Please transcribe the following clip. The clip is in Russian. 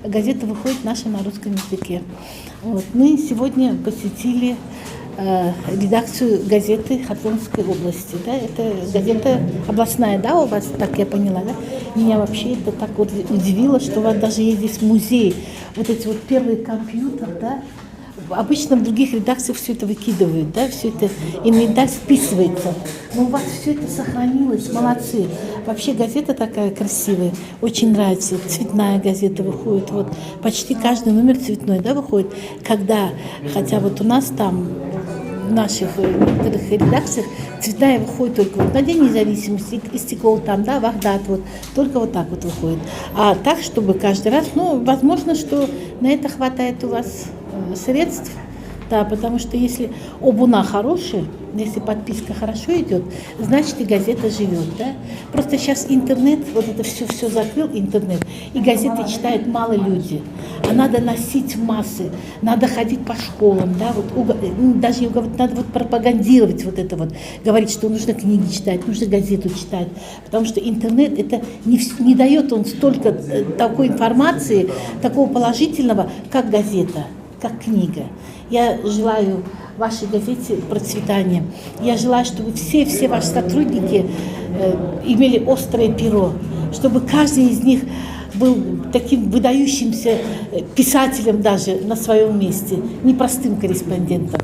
газета выходит наша на русском языке. Вот. Мы сегодня посетили редакцию газеты Херсонской области. Да? Это газета областная, да, у вас, так я поняла, да? Меня вообще это так вот удивило, что у вас даже есть здесь музей. Вот эти вот первые компьютеры, да? Обычно в других редакциях все это выкидывают, да, все это инвентарь списывается. Но у вас все это сохранилось, молодцы. Вообще газета такая красивая, очень нравится. Цветная газета выходит, вот почти каждый номер цветной, да, выходит. Когда, хотя вот у нас там в наших некоторых редакциях цветная выходит только вот на День независимости, и стекло там, да, Вагдат, вот, только вот так вот выходит. А так, чтобы каждый раз, ну, возможно, что на это хватает у вас средств, да, потому что если обуна хорошая, если подписка хорошо идет, значит и газета живет, да. Просто сейчас интернет, вот это все закрыл интернет, и газеты читают мало люди, а надо носить в массы, надо ходить по школам, да, вот, даже надо вот пропагандировать вот это вот, говорить, что нужно книги читать, нужно газету читать, потому что интернет это не дает он столько такой информации, такого положительного, как газета, как книга. Я желаю вашей газете процветания. Я желаю, чтобы все ваши сотрудники имели острое перо, чтобы каждый из них был таким выдающимся писателем даже на своем месте, непростым корреспондентом.